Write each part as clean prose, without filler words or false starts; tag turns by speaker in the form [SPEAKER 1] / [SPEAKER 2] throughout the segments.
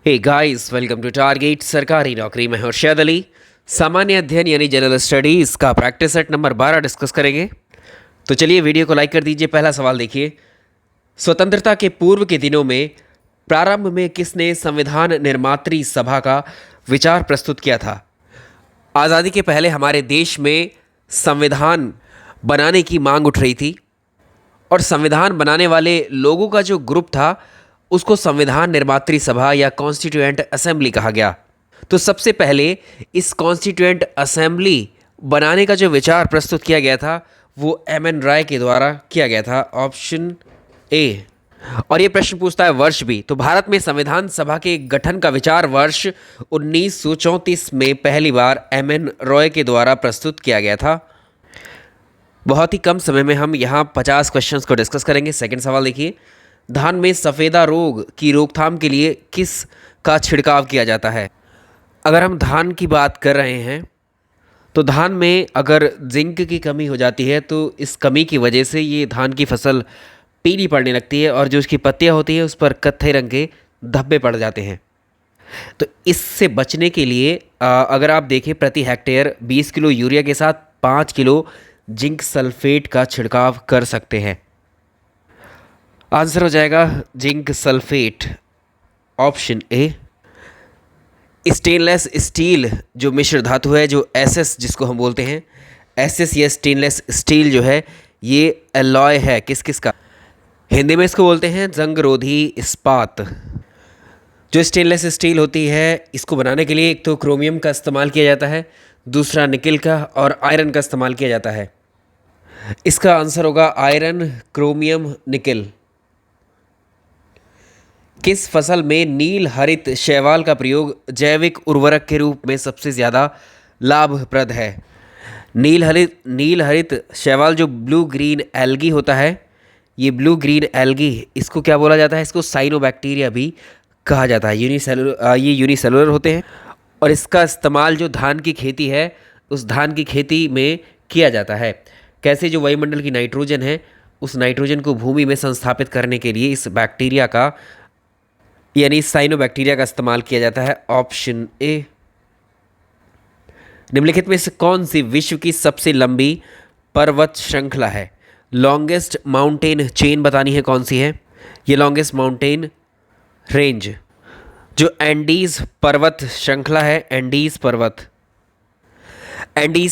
[SPEAKER 1] Hey guys, welcome to target Sarkari Naukri में हर्षद अली। सामान्य अध्ययन यानी जनरल स्टडीज़ का प्रैक्टिस सेट नंबर 12 डिस्कस करेंगे। तो चलिए वीडियो को लाइक कर दीजिए। पहला सवाल देखिए, स्वतंत्रता के पूर्व के दिनों में प्रारंभ में किसने संविधान निर्मात्री सभा का विचार प्रस्तुत किया था? आज़ादी के पहले हमारे देश में संविधान बनाने की मांग उठ रही थी और संविधान बनाने वाले लोगों का जो ग्रुप था उसको संविधान निर्मात्री सभा या कॉन्स्टिट्यूएंट असेंबली कहा गया। तो सबसे पहले इस कॉन्स्टिट्यूएंट असेंबली बनाने का जो विचार प्रस्तुत किया गया था वो एम.एन. रॉय के द्वारा किया गया था, ऑप्शन ए। और ये प्रश्न पूछता है वर्ष भी। तो भारत में संविधान सभा के गठन का विचार वर्ष 1934 में पहली बार एम.एन. रॉय के द्वारा प्रस्तुत किया गया था। बहुत ही कम समय में हम यहाँ 50 क्वेश्चंस को डिस्कस करेंगे। सेकंड सवाल देखिए, धान में सफ़ेदा रोग की रोकथाम के लिए किस का छिड़काव किया जाता है? अगर हम धान की बात कर रहे हैं तो धान में अगर जिंक की कमी हो जाती है तो इस कमी की वजह से ये धान की फसल पीली पड़ने लगती है और जो उसकी पत्तियां होती हैं उस पर कत्थे रंग के धब्बे पड़ जाते हैं। तो इससे बचने के लिए अगर आप देखें प्रति हेक्टेयर 20 किलो यूरिया के साथ 5 किलो जिंक सल्फेट का छिड़काव कर सकते हैं। आंसर हो जाएगा zinc sulphate, option A. Stainless steel जो मिश्र धातु है, जो एसएस जिसको हम बोलते हैं, एसएस या स्टेनलेस स्टील जो है ये एलॉय है किस किस का? हिंदी में इसको बोलते हैं जंगरोधी इस्पात। जो स्टेनलेस स्टील होती है इसको बनाने के लिए एक तो क्रोमियम का इस्तेमाल किया जाता है, दूसरा निकिल का और आयरन का इस्तेमाल किया जाता है। इसका आंसर होगा आयरन, क्रोमियम, निकिल। किस फसल में नील हरित शैवाल का प्रयोग जैविक उर्वरक के रूप में सबसे ज़्यादा लाभप्रद है? नील हरित शैवाल जो ब्लू ग्रीन एल्गी होता है, ये ब्लू ग्रीन एल्गी इसको क्या बोला जाता है? इसको साइनोबैक्टीरिया भी कहा जाता है। ये यूनिसेलुलर होते हैं और इसका इस्तेमाल जो धान की खेती है उस धान की खेती में किया जाता है। कैसे? जो वायुमंडल की नाइट्रोजन है उस नाइट्रोजन को भूमि में संस्थापित करने के लिए इस बैक्टीरिया का यानी साइनोबैक्टीरिया का इस्तेमाल किया जाता है, ऑप्शन ए। निम्नलिखित में से कौन सी विश्व की सबसे लंबी पर्वत श्रृंखला है? लॉन्गेस्ट माउंटेन चेन बतानी है कौन सी है? ये लॉन्गेस्ट माउंटेन रेंज जो एंडीज पर्वत श्रृंखला है, एंडीज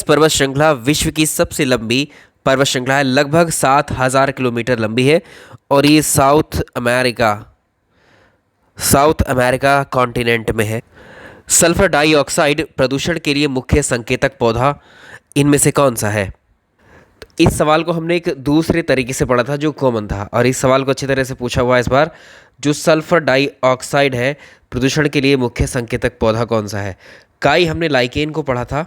[SPEAKER 1] पर्वत श्रृंखला विश्व की सबसे लंबी पर्वत श्रृंखला है। लगभग 7,000 किलोमीटर लंबी है और ये साउथ अमेरिका कॉन्टिनेंट में है। सल्फर डाइऑक्साइड प्रदूषण के लिए मुख्य संकेतक पौधा इनमें से कौन सा है? इस सवाल को हमने एक दूसरे तरीके से पढ़ा था जो कॉमन था और इस सवाल को अच्छी तरह से पूछा हुआ है इस बार। जो सल्फर डाइऑक्साइड है प्रदूषण के लिए मुख्य संकेतक पौधा कौन सा है? काई हमने लाइकेन को पढ़ा था।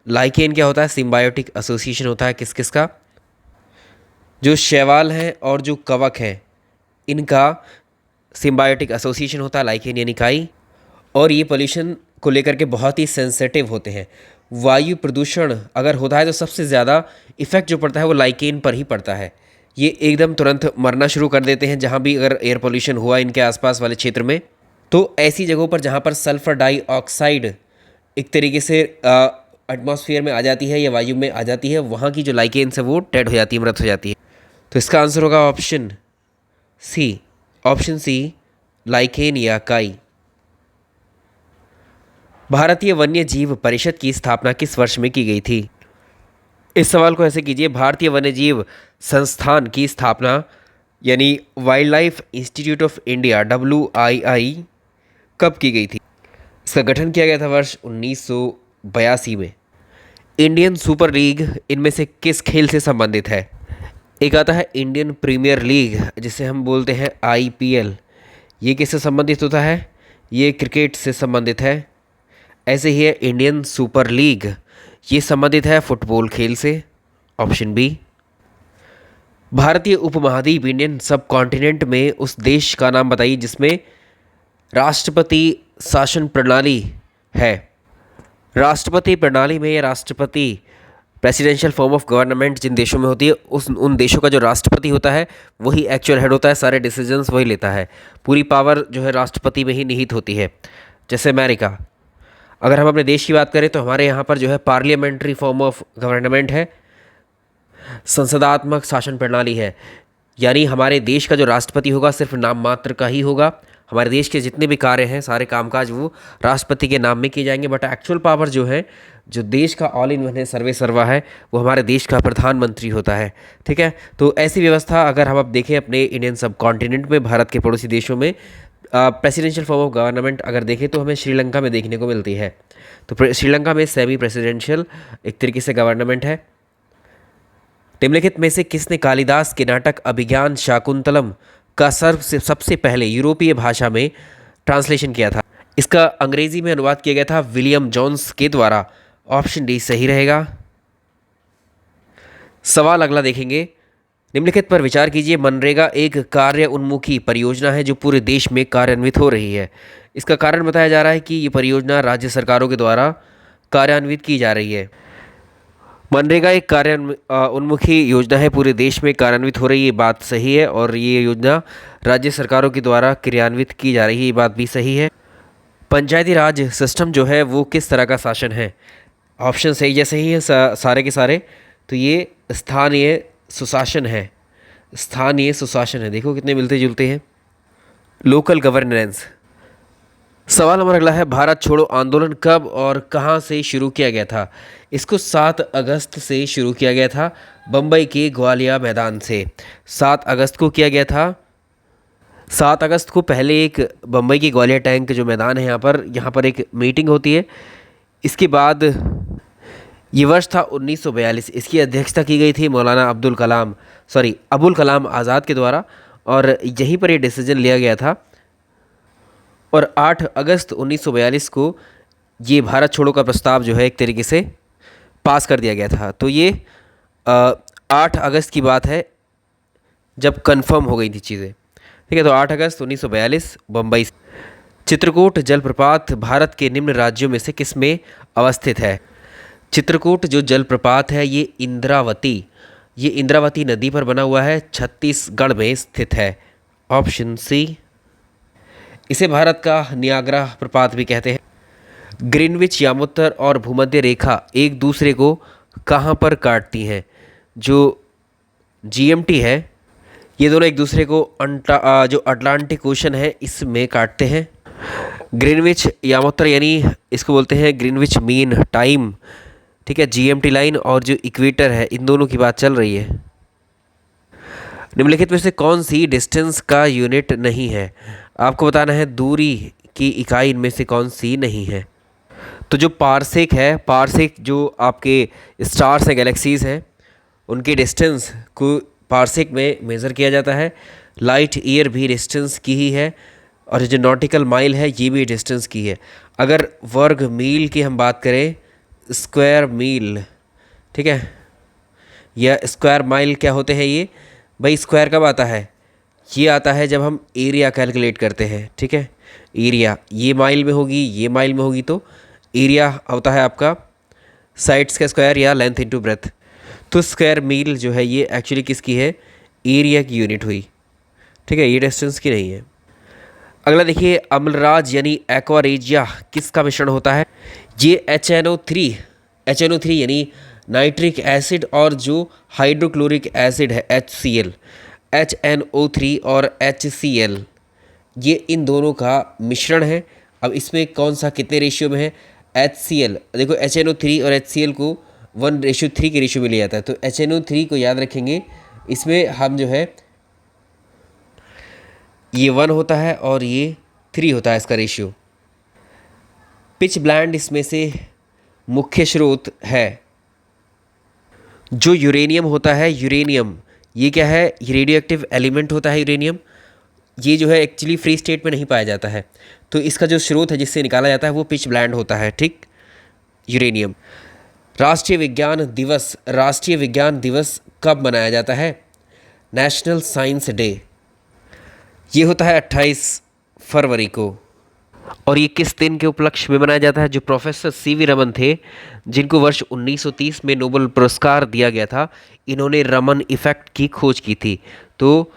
[SPEAKER 1] लाइकेन क्या होता है? सिम्बायोटिक एसोसिएशन होता है किस किस का? जो शैवाल है और जो कवक है इनका सिम्बायोटिक एसोसिएशन होता है, लाइकेन यानी काई। और ये पोल्यूशन को लेकर के बहुत ही सेंसिटिव होते हैं। वायु प्रदूषण अगर होता है तो सबसे ज़्यादा इफेक्ट जो पड़ता है वो लाइकेन पर ही पड़ता है। ये एकदम तुरंत मरना शुरू कर देते हैं जहाँ भी अगर एयर पोल्यूशन हुआ इनके आसपास वाले क्षेत्र में। तो ऐसी जगहों पर जहाँ पर सल्फर डाइऑक्साइड एक तरीके से एटमॉस्फेयर में आ जाती है या वायु में आ जाती है, वहाँ की जो लाइकेन्स है वो डेड हो जाती है, मृत हो जाती है। तो इसका आंसर होगा ऑप्शन सी, लाइकेन या काई। भारतीय वन्य जीव परिषद की स्थापना किस वर्ष में की गई थी? इस सवाल को ऐसे कीजिए, भारतीय वन्य जीव संस्थान की स्थापना यानी wild life institute of India WII कब की गई थी? इसका गठन किया गया था वर्ष 1982 में। इंडियन सुपर लीग इनमें से किस खेल से संबंधित है? एक आता है इंडियन प्रीमियर लीग जिसे हम बोलते हैं IPL। ये किससे संबंधित होता है? ये क्रिकेट से संबंधित है। ऐसे ही है इंडियन सुपर लीग, ये संबंधित है फुटबॉल खेल से, ऑप्शन बी। भारतीय उपमहाद्वीप इंडियन सब कॉन्टिनेंट में उस देश का नाम बताइए जिसमें राष्ट्रपति शासन प्रणाली है। राष्ट्रपति प्रणाली में राष्ट्रपति प्रेसिडेंशियल फॉर्म ऑफ गवर्नमेंट जिन देशों में होती है उन देशों का जो राष्ट्रपति होता है वही एक्चुअल हेड होता है, सारे डिसीजंस वही लेता है, पूरी पावर जो है राष्ट्रपति में ही निहित होती है। जैसे अमेरिका, अगर हम अपने देश की बात करें तो हमारे यहाँ पर जो है पार्लियामेंट्री फॉर्म ऑफ गवर्नमेंट है, संसदात्मक शासन प्रणाली है, यानी हमारे देश का जो राष्ट्रपति होगा सिर्फ नाम मात्र का ही होगा। हमारे देश के जितने भी कार्य हैं, सारे कामकाज वो राष्ट्रपति के नाम में किए जाएंगे, बट एक्चुअल पावर जो है, जो देश का ऑल इन वन है, सर्वे सर्वा है, वो हमारे देश का प्रधानमंत्री होता है। ठीक है, तो ऐसी व्यवस्था अगर हम अब देखें अपने इंडियन सब कॉन्टिनेंट में, भारत के पड़ोसी देशों में, प्रेसिडेंशियल फॉर्म ऑफ गवर्नमेंट अगर देखें तो हमें श्रीलंका में देखने को मिलती है। तो श्रीलंका में सेमी प्रेसिडेंशियल एक तरीके से गवर्नमेंट है। निम्नलिखित में से किसने कालिदास के नाटक अभिज्ञान शाकुंतलम का सबसे पहले यूरोपीय भाषा में ट्रांसलेशन किया था? इसका अंग्रेजी में अनुवाद किया गया था विलियम जोन्स के द्वारा। ऑप्शन डी सही रहेगा। सवाल अगला देखेंगे, निम्नलिखित पर विचार कीजिए। मनरेगा एक कार्य उन्मुखी परियोजना है जो पूरे देश में कार्यान्वित हो रही है। इसका कारण बताया जा रहा है कि ये परियोजना राज्य सरकारों के द्वारा कार्यान्वित की जा रही है। मनरेगा एक कार्य उन्मुखी योजना है, पूरे देश में कार्यान्वित हो रही है, ये बात सही है, और ये योजना राज्य सरकारों के द्वारा क्रियान्वित की जा रही है, ये बात भी सही है। पंचायती राज सिस्टम जो है वो किस तरह का शासन है? ऑप्शन सही जैसे ही है सारे के सारे, तो ये स्थानीय सुशासन है। स्थानीय सुशासन है, देखो कितने मिलते जुलते हैं। Local governance. सवाल नंबर अगला है, भारत छोड़ो आंदोलन कब और कहां से शुरू किया गया था? इसको 7 अगस्त से शुरू किया गया था, बम्बई के ग्वालिया मैदान से। 7 अगस्त को किया गया था। 7 अगस्त को पहले एक बम्बई की ग्वालिया टैंक जो मैदान है यहाँ पर एक मीटिंग होती है। इसके बाद ये वर्ष था 1942। इसकी अध्यक्षता की गई थी मौलाना अबुल कलाम आज़ाद के द्वारा, और यहीं पर ये डिसीजन लिया गया था। और 8 अगस्त 1942 को ये भारत छोड़ो का प्रस्ताव जो है एक तरीके से पास कर दिया गया था। तो ये 8 अगस्त की बात है जब कंफर्म हो गई थी चीज़ें। ठीक है, तो 8 अगस्त 1942 बम्बई। चित्रकूट जलप्रपात भारत के निम्न राज्यों में से किस में अवस्थित है? चित्रकूट जो जलप्रपात है ये इंद्रावती नदी पर बना हुआ है, छत्तीसगढ़ में स्थित है। Option C. इसे भारत का नियाग्रा प्रपात भी कहते हैं। ग्रीनविच यामोत्तर और भूमध्य रेखा एक दूसरे को कहाँ पर काटती हैं? जो जीएमटी है, ये दोनों एक दूसरे को जो अटलांटिक ओशन है इसमें काटते हैं। ग्रीनविच यामोत्तर यानी इसको बोलते हैं ग्रीनविच मीन टाइम। ठीक है, जीएमटी लाइन और जो इक्वेटर है, इन दोनों की बात चल रही है। निम्नलिखित में से कौन सी डिस्टेंस का यूनिट नहीं है? आपको बताना है दूरी की इकाई इनमें से कौन सी नहीं है। तो जो पारसेक है, पारसेक जो आपके स्टार्स हैं, गैलेक्सीज हैं, उनके डिस्टेंस को पारसेक में मेज़र किया जाता है। लाइट ईयर भी डिस्टेंस की ही है, और जो नॉटिकल माइल है ये भी डिस्टेंस की है। अगर वर्ग मील की हम बात करें, स्क्वायर मील, ठीक है, या स्क्वायर माइल क्या होते हैं ये? भाई स्क्वायर कब आता है? ये आता है जब हम एरिया कैलकुलेट करते हैं। ठीक है, एरिया ये माइल में होगी, ये माइल में होगी, तो एरिया होता है आपका साइड्स का स्क्वायर या लेंथ इनटू ब्रेथ। तो स्क्वायर मील जो है ये एक्चुअली किसकी है? एरिया की यूनिट हुई। ठीक है, ये डिस्टेंस की नहीं है। अगला देखिए, अम्लराज यानी एक्वारेजिया किसका मिश्रण होता है? ये HNO3 यानी नाइट्रिक एसिड और जो हाइड्रोक्लोरिक एसिड है HCl, HNO3 और HCl, ये इन दोनों का मिश्रण है। अब इसमें कौन सा कितने रेशियो में है? HCl, देखो HNO3 और HCl को 1:3 के रेशियो में लिया जाता है। तो HNO3 को याद रखेंगे, इसमें हम जो है ये 1 होता है और ये 3 होता है इसका रेशियो। पिच ब्लेंड इसमें से मुख्य स्रोत है। जो यूरेनियम होता है, यूरेनियम ये क्या है? रेडियो एक्टिव एलिमेंट होता है यूरेनियम। ये जो है एक्चुअली फ्री स्टेट में नहीं पाया जाता है, तो इसका जो स्रोत है जिससे निकाला जाता है वो पिच ब्लेंड होता है। ठीक, यूरेनियम। राष्ट्रीय विज्ञान दिवस कब मनाया जाता है? नेशनल साइंस डे, ये होता है 28 फरवरी को। और ये किस दिन के उपलक्ष्य में मनाया जाता है? जो प्रोफेसर सीवी रमन थे, जिनको वर्ष 1930 में नोबेल पुरस्कार दिया गया था, इन्होंने रमन इफेक्ट की खोज की थी। तो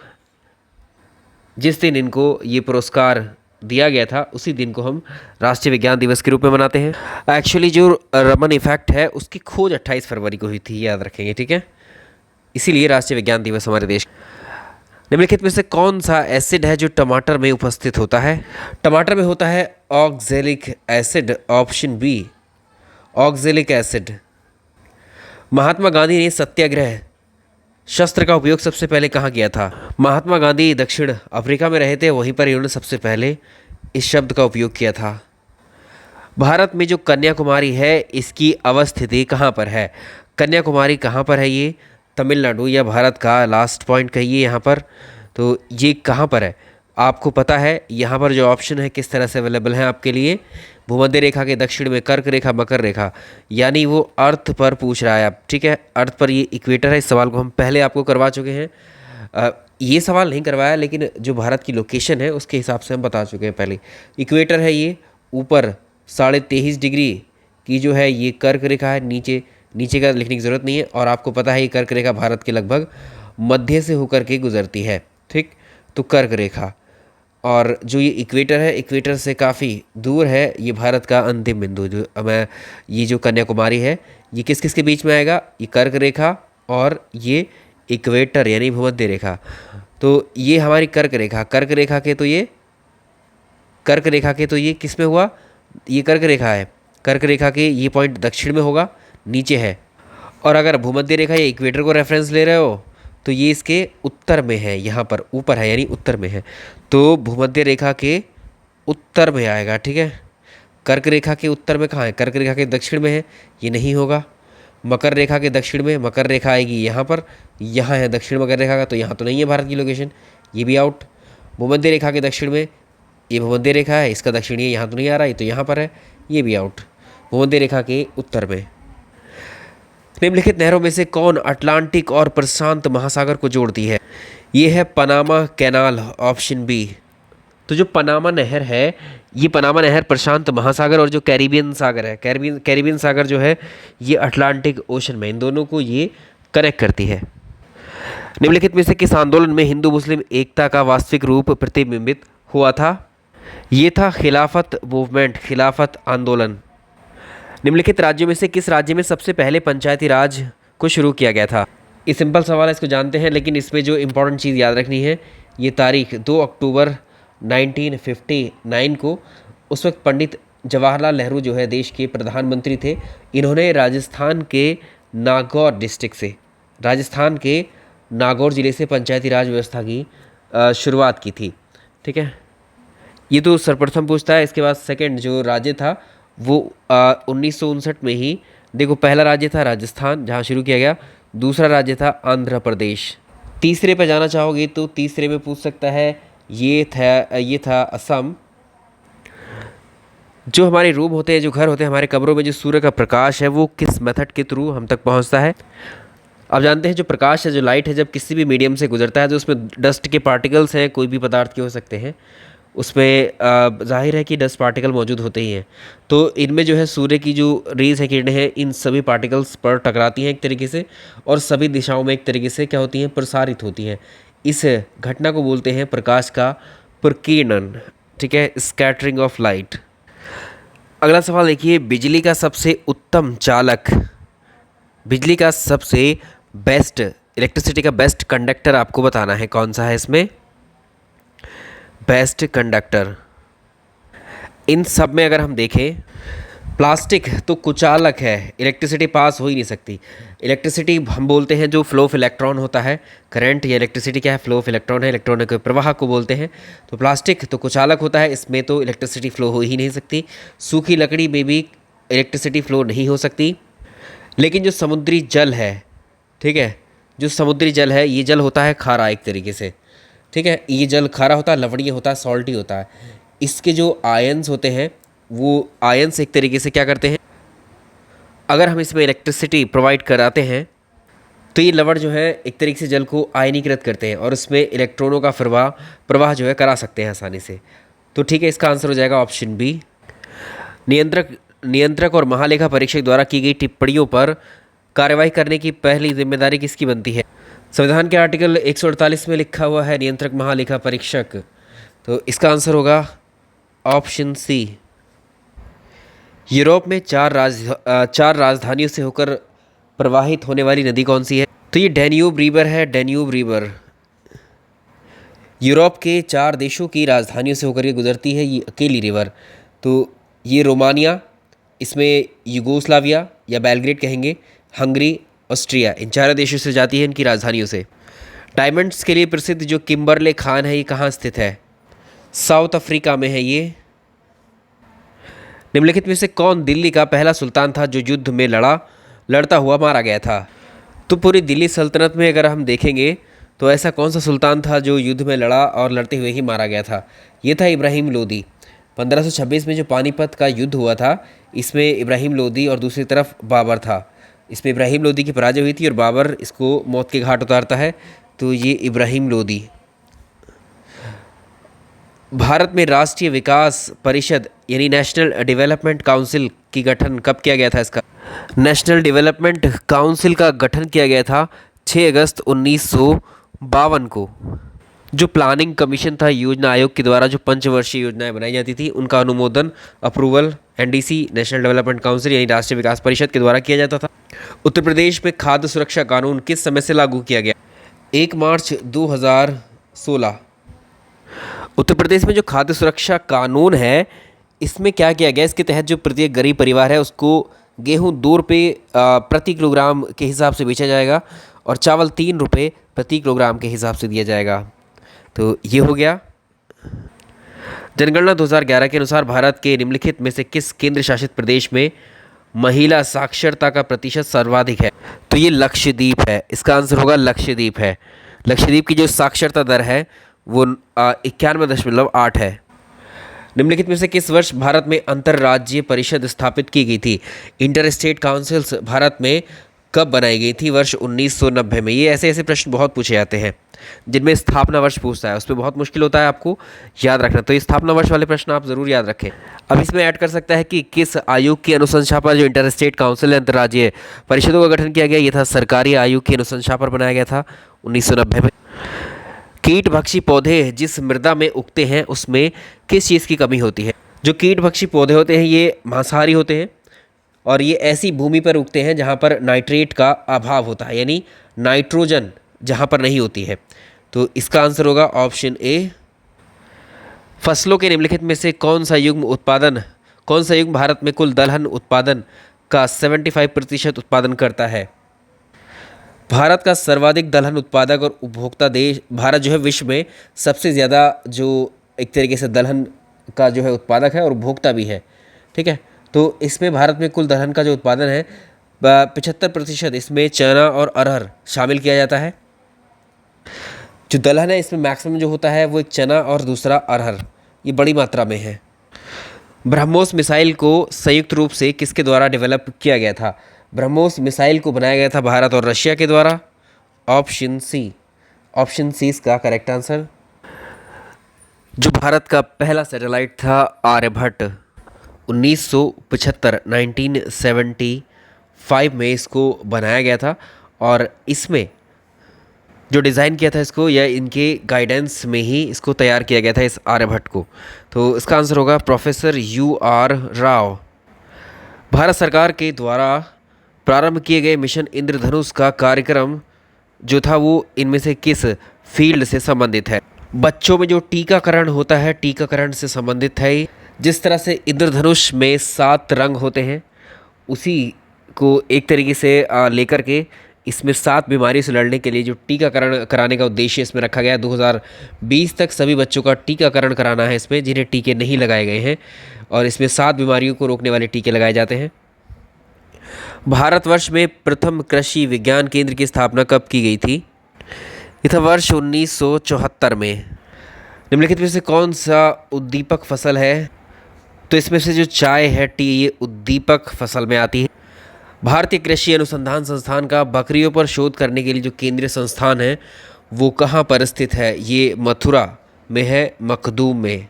[SPEAKER 1] जिस दिन इनको ये पुरस्कार दिया गया था, उसी दिन को हम राष्ट्रीय विज्ञान दिवस के रूप में मनाते हैं। एक्चुअली जो रमन इफेक्ट है, उसकी खोज 28 फरवरी को हुई थी, याद रखेंगे, ठीक है। इसीलिए राष्ट्रीय विज्ञान दिवस हमारे देश। निम्नलिखित में से कौन सा एसिड है जो टमाटर में उपस्थित होता है? टमाटर में होता है oxalic acid, option B oxalic acid. Mahatma Gandhi ने सत्याग्रह शस्त्र का उपयोग सबसे पहले कहाँ किया था? महात्मा गांधी दक्षिण अफ्रीका में रहे थे, वहीं पर इन्होंने सबसे पहले इस शब्द का उपयोग किया था। भारत में जो कन्याकुमारी है, इसकी अवस्थिति कहाँ पर है? कन्याकुमारी कहाँ पर है? ये तमिलनाडु या भारत का लास्ट पॉइंट कहिए यहाँ पर। तो ये कहाँ पर है आपको पता है? यहाँ पर जो ऑप्शन है किस तरह से अवेलेबल है आपके लिए। भूमध्य रेखा के दक्षिण में कर्क रेखा, मकर रेखा, यानी वो अर्थ पर पूछ रहा है आप, ठीक है। अर्थ पर ये इक्वेटर है। इस सवाल को हम पहले आपको करवा चुके हैं। ये सवाल नहीं करवाया, लेकिन जो भारत की लोकेशन है उसके हिसाब से हम बता चुके हैं पहले। इक्वेटर है ये, ऊपर 23.5 डिग्री की जो है ये कर्क रेखा है, नीचे का लिखने की ज़रूरत नहीं है। और आपको पता है ये कर्क रेखा भारत के लगभग मध्य से होकर के गुजरती है, ठीक। तो कर्क रेखा, और जो ये इक्वेटर है, इक्वेटर से काफ़ी दूर है ये भारत का अंतिम बिंदु। जो मैं ये जो कन्याकुमारी है, ये किस किस के बीच में आएगा? ये कर्क रेखा और ये इक्वेटर यानी भूमध्य रेखा। तो ये हमारी कर्क रेखा, कर्क रेखा के तो ये किस में हुआ? ये कर्क रेखा है। कर्क रेखा के ये पॉइंट दक्षिण में होगा, नीचे है। और अगर भूमध्य रेखा या इक्वेटर को रेफरेंस ले रहे हो तो ये इसके उत्तर में है, यहाँ पर ऊपर है यानी उत्तर में है। तो भूमध्य रेखा के उत्तर में आएगा, ठीक है। कर्क रेखा के उत्तर में कहाँ है? कर्क रेखा के दक्षिण में है, ये नहीं होगा। मकर रेखा के दक्षिण में, मकर रेखा आएगी यहाँ पर, यहाँ है दक्षिण मकर रेखा का, तो यहाँ तो नहीं है भारत की लोकेशन, ये भी आउट। भूमध्य रेखा के दक्षिण में ये भूमध्य रेखा है, इसका दक्षिण ये यहाँ तो नहीं आ रहा, ये तो यहाँ पर है, ये भी आउट। भूमध्य रेखा के उत्तर में। निम्नलिखित नहरों में से कौन अटलांटिक और प्रशांत महासागर को जोड़ती है? ये है पनामा कैनाल, ऑप्शन बी। तो जो पनामा नहर है, ये पनामा नहर प्रशांत महासागर और जो कैरिबियन सागर है, कैरिबियन सागर जो है ये अटलांटिक ओशन में, इन दोनों को ये कनेक्ट करती है। निम्नलिखित में से किस आंदोलन में हिंदू मुस्लिम एकता का वास्तविक रूप प्रतिबिंबित हुआ था? ये था खिलाफत मूवमेंट, खिलाफत आंदोलन। निम्नलिखित राज्यों में से किस राज्य में सबसे पहले पंचायती राज को शुरू किया गया था? ये सिंपल सवाल है, इसको जानते हैं, लेकिन इसमें जो इम्पोर्टेंट चीज़ याद रखनी है, ये तारीख 2 अक्टूबर 1959 को, उस वक्त पंडित जवाहरलाल नेहरू जो है देश के प्रधानमंत्री थे, इन्होंने राजस्थान के नागौर डिस्ट्रिक्ट से, राजस्थान के नागौर ज़िले से पंचायती राज व्यवस्था की शुरुआत की थी, ठीक है। ये तो सर्वप्रथम पूछता है। इसके बाद सेकंड जो राज्य था वो 1959 में ही, देखो पहला राज्य था राजस्थान जहाँ शुरू किया गया, दूसरा राज्य था आंध्र प्रदेश। तीसरे पे जाना चाहोगे तो तीसरे में पूछ सकता है, ये था असम। जो हमारे रूम होते हैं, जो घर होते हैं, हमारे कमरों में जो सूर्य का प्रकाश है वो किस मेथड के थ्रू हम तक पहुंचता है? आप जानते हैं जो प्रकाश है, जो लाइट है, जब किसी भी मीडियम से गुजरता है तो उसमें डस्ट के पार्टिकल्स हैं, कोई भी पदार्थ के हो सकते हैं, उसमें जाहिर है कि डस्ट पार्टिकल मौजूद होते ही हैं। तो इनमें जो है सूर्य की जो रेज़ है, किरणें हैं, इन सभी पार्टिकल्स पर टकराती हैं एक तरीके से, और सभी दिशाओं में एक तरीके से क्या होती हैं? प्रसारित होती हैं। इस घटना को बोलते हैं प्रकाश का प्रकीर्णन, ठीक है, स्कैटरिंग ऑफ लाइट। अगला सवाल देखिए, बिजली का सबसे उत्तम चालक, बिजली का सबसे बेस्ट, इलेक्ट्रिसिटी का बेस्ट कंडक्टर आपको बताना है, कौन सा है इसमें बेस्ट कंडक्टर? इन सब में अगर हम देखें, प्लास्टिक तो कुचालक है, इलेक्ट्रिसिटी पास हो ही नहीं सकती। इलेक्ट्रिसिटी हम बोलते हैं जो फ्लो ऑफ इलेक्ट्रॉन होता है, करंट या इलेक्ट्रिसिटी क्या है? फ्लो ऑफ इलेक्ट्रॉन है, इलेक्ट्रॉन के प्रवाह को बोलते हैं। तो प्लास्टिक तो कुचालक होता है, इसमें तो इलेक्ट्रिसिटी फ्लो हो ही नहीं सकती। सूखी लकड़ी में भी इलेक्ट्रिसिटी फ्लो नहीं हो सकती। लेकिन जो समुद्री जल है, ठीक है, जो समुद्री जल है, ये जल होता है खारा एक तरीके से, ठीक है, ये जल खारा होता है, लवणीय होता है, सॉल्टी होता है। इसके जो आयंस होते हैं, वो आयंस एक तरीके से क्या करते हैं, अगर हम इसमें इलेक्ट्रिसिटी प्रोवाइड कराते हैं तो ये लवण जो है एक तरीके से जल को आयनीकृत करते हैं और उसमें इलेक्ट्रॉनों का प्रवाह जो है करा सकते हैं आसानी से। तो ठीक है, इसका आंसर हो जाएगा ऑप्शन बी। नियंत्रक और महालेखा परीक्षक द्वारा की गई टिप्पणियों पर कार्रवाई करने की पहली जिम्मेदारी किसकी बनती है? संविधान के आर्टिकल 148 में लिखा हुआ है नियंत्रक महालेखा परीक्षक। तो इसका आंसर होगा ऑप्शन सी। यूरोप में चार राजधानियों से होकर प्रवाहित होने वाली नदी कौन सी है? तो ये डैन्यूब रिवर है, डैन्यूब रिवर। यूरोप के 4 देशों की राजधानियों से होकर ये गुजरती है, ये अकेली रिवर। तो ये रोमानिया, इसमें यूगोस्लाविया या बेलग्रेड कहेंगे, हंगरी, ऑस्ट्रिया, इन 4 देशों से जाती है इनकी राजधानियों से। डायमंड्स के लिए प्रसिद्ध जो किम्बरले खान है, ये कहाँ स्थित है? साउथ अफ्रीका में है ये। निम्नलिखित में से कौन दिल्ली का पहला सुल्तान था जो युद्ध में लड़ता हुआ मारा गया था? तो पूरी दिल्ली सल्तनत में अगर हम देखेंगे तो ऐसा कौन सा सुल्तान था जो युद्ध में लड़ा और लड़ते हुए ही मारा गया था? ये था इब्राहिम लोदी। 1526 में जो पानीपत का युद्ध हुआ था, इसमें इब्राहिम लोदी और दूसरी तरफ बाबर था। इसमें इब्राहिम लोदी की पराजय हुई थी और बाबर इसको मौत के घाट उतारता है। तो ये इब्राहिम लोदी। भारत में राष्ट्रीय विकास परिषद यानी नेशनल डेवलपमेंट काउंसिल की गठन कब किया गया था? इसका नेशनल डेवलपमेंट काउंसिल का गठन किया गया था 6 अगस्त 1952 को। जो प्लानिंग कमीशन था योजना आयोग के द्वारा जो पंचवर्षीय योजनाएं बनाई जाती थी, उनका अनुमोदन approval NDC national development council यानी राष्ट्रीय विकास परिषद के द्वारा किया जाता था। उत्तर प्रदेश में खाद्य सुरक्षा कानून किस समय से लागू किया गया? 1 मार्च 2016। उत्तर प्रदेश में जो खाद्य सुरक्षा कानून है, इसमें क्या किया गया? इसके तहत जो प्रत्येक गरीब परिवार है उसको गेहूं 2 रुपये प्रति किलोग्राम के हिसाब से बेचा जाएगा और चावल 3 रुपये प्रति किलोग्राम के हिसाब से दिया जाएगा। तो ये हो गया। जनगणना 2011 के अनुसार भारत के निम्नलिखित में से किस केंद्र शासित प्रदेश में महिला साक्षरता का प्रतिशत सर्वाधिक है? तो ये लक्षद्वीप है। इसका आंसर होगा लक्षद्वीप है। लक्षद्वीप की जो साक्षरता दर है वो 91.8 है। निम्नलिखित में से किस वर्ष भारत में अंतर्राज्यीय परिषद स्थापित की गई थी? इंटर स्टेट काउंसिल्स भारत में कब बनाई गई थी? वर्ष 1990 में। ये ऐसे प्रश्न बहुत पूछे जाते हैं जिनमें स्थापना वर्ष पूछता है, उसमें बहुत मुश्किल होता है आपको याद रखना। तो ये स्थापना वर्ष वाले प्रश्न आप जरूर याद रखें। अब इसमें ऐड कर सकता है कि किस आयोग की अनुशंसा पर जो इंटर स्टेट काउंसिल अंतर्राज्यीय परिषदों का गठन किया गया? ये था सरकारी आयोग की अनुशंसा पर बनाया गया था 1990 में। कीटभक्षी पौधे जिस मृदा में उगते हैं उसमें किस चीज़ की कमी होती है? जो कीटभक्षी पौधे होते हैं ये मांसाहारी होते हैं और ये ऐसी भूमि पर उगते हैं जहाँ पर नाइट्रेट का अभाव होता है, यानी नाइट्रोजन जहाँ पर नहीं होती है। तो इसका आंसर होगा ऑप्शन ए। फसलों के निम्नलिखित में से कौन सा युग्म भारत में कुल दलहन उत्पादन का 75% उत्पादन करता है? भारत का सर्वाधिक दलहन उत्पादक और उपभोक्ता देश भारत जो है विश्व में सबसे ज़्यादा जो एक तरीके से दलहन का जो है उत्पादक है और उपभोक्ता भी है। ठीक है, तो इसमें भारत में कुल दलहन का जो उत्पादन है 75% इसमें चना और अरहर शामिल किया जाता है। जो दलहन है इसमें मैक्सिमम जो होता है वो एक चना और दूसरा अरहर, ये बड़ी मात्रा में है। ब्रह्मोस मिसाइल को संयुक्त रूप से किसके द्वारा डेवलप किया गया था? ब्रह्मोस मिसाइल को बनाया गया था भारत और रशिया के द्वारा। ऑप्शन सी इसका करेक्ट आंसर। जो भारत का पहला सैटेलाइट था आर्यभट्ट 1975 में इसको बनाया गया था और इसमें जो डिज़ाइन किया था इसको या इनके गाइडेंस में ही इसको तैयार किया गया था इस आर्यभट्ट को। तो इसका आंसर होगा प्रोफेसर U.R. राव। भारत सरकार के द्वारा प्रारंभ किए गए मिशन इंद्रधनुष का कार्यक्रम जो था वो इनमें से किस फील्ड से संबंधित है? बच्चों में जो टीकाकरण होता है, टीकाकरण से संबंधित है। जिस तरह से इंद्रधनुष में 7 रंग होते हैं उसी को एक तरीके से लेकर के इसमें 7 बीमारियों से लड़ने के लिए जो टीकाकरण कराने का उद्देश्य इसमें रखा गया है। 2020 तक सभी बच्चों का टीकाकरण कराना है इसमें जिन्हें टीके नहीं लगाए गए हैं और इसमें 7 बीमारियों को रोकने वाले टीके लगाए जाते हैं। भारतवर्ष में प्रथम कृषि विज्ञान केंद्र की स्थापना कब की गई थी? ये था वर्ष 1974 में। निम्नलिखित में से कौन सा उद्दीपक फसल है? तो इसमें से जो चाय है, टी, ये उद्दीपक फसल में आती है। भारतीय कृषि अनुसंधान संस्थान का बकरियों पर शोध करने के लिए जो केंद्रीय संस्थान है वो कहाँ पर स्थित है? ये मथुरा में है, मखदूम में।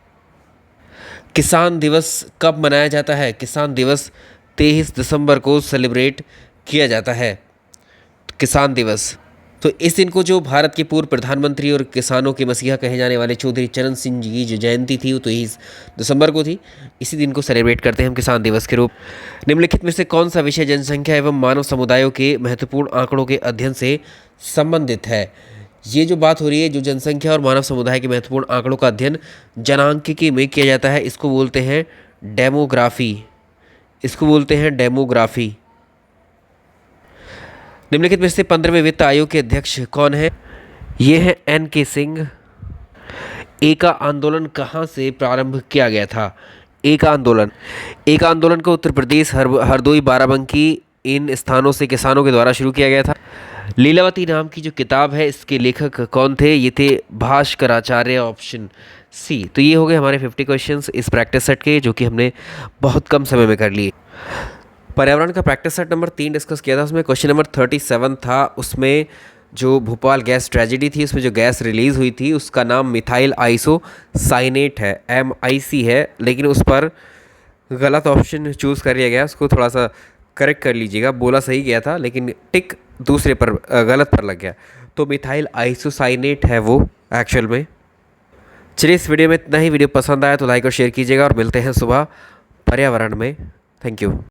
[SPEAKER 1] किसान दिवस कब मनाया जाता है? किसान दिवस 23 दिसंबर को सेलिब्रेट किया जाता है। किसान दिवस, तो इस दिन को जो भारत के पूर्व प्रधानमंत्री और किसानों के मसीहा कहे जाने वाले चौधरी चरण सिंह जी की जो जयंती थी वो 23 दिसंबर को थी। इसी दिन को सेलिब्रेट करते हैं हम किसान दिवस के रूप। निम्नलिखित में से कौन सा विषय जनसंख्या एवं मानव समुदायों के महत्वपूर्ण आंकड़ों के अध्ययन से संबंधित है? ये जो बात हो रही है, जो जनसंख्या और मानव समुदाय के महत्वपूर्ण आंकड़ों का अध्ययन जनांकिकी में किया जाता है, इसको बोलते हैं डेमोग्राफी। इसको बोलते हैं डेमोग्राफी। निम्नलिखित में से 15वें वित्त आयोग के अध्यक्ष कौन है? ये है NK सिंह। एका आंदोलन कहाँ से प्रारंभ किया गया था? एका आंदोलन को उत्तर प्रदेश, हरदोई, बाराबंकी इन स्थानों से किसानों के द्वारा शुरू किया गया था। लीलावती नाम की जो किताब है, इसके लेखक कौन थे? ये थे भास्कराचार्य, ऑप्शन सी। तो ये हो गए हमारे 50 क्वेश्चंस इस प्रैक्टिस सेट के, जो कि हमने बहुत कम समय में कर लिए। पर्यावरण का प्रैक्टिस सेट नंबर 3 डिस्कस किया था, उसमें क्वेश्चन नंबर 37 था। उसमें जो भोपाल गैस ट्रेजेडी थी, उसमें जो गैस रिलीज़ हुई थी उसका नाम मिथाइल आइसोसाइनेट है, MIC है, लेकिन उस पर गलत ऑप्शन चूज़ कर लिया गया। उसको थोड़ा सा करेक्ट कर लीजिएगा, बोला सही गया था लेकिन टिक दूसरे पर गलत पर लग गया, तो मिथाइल आइसोसाइनेट है वो एक्चुअल में। चलिए, इस वीडियो में इतना ही। वीडियो पसंद आया तो लाइक और शेयर कीजिएगा, और मिलते हैं सुबह पर्यावरण में। Thank you.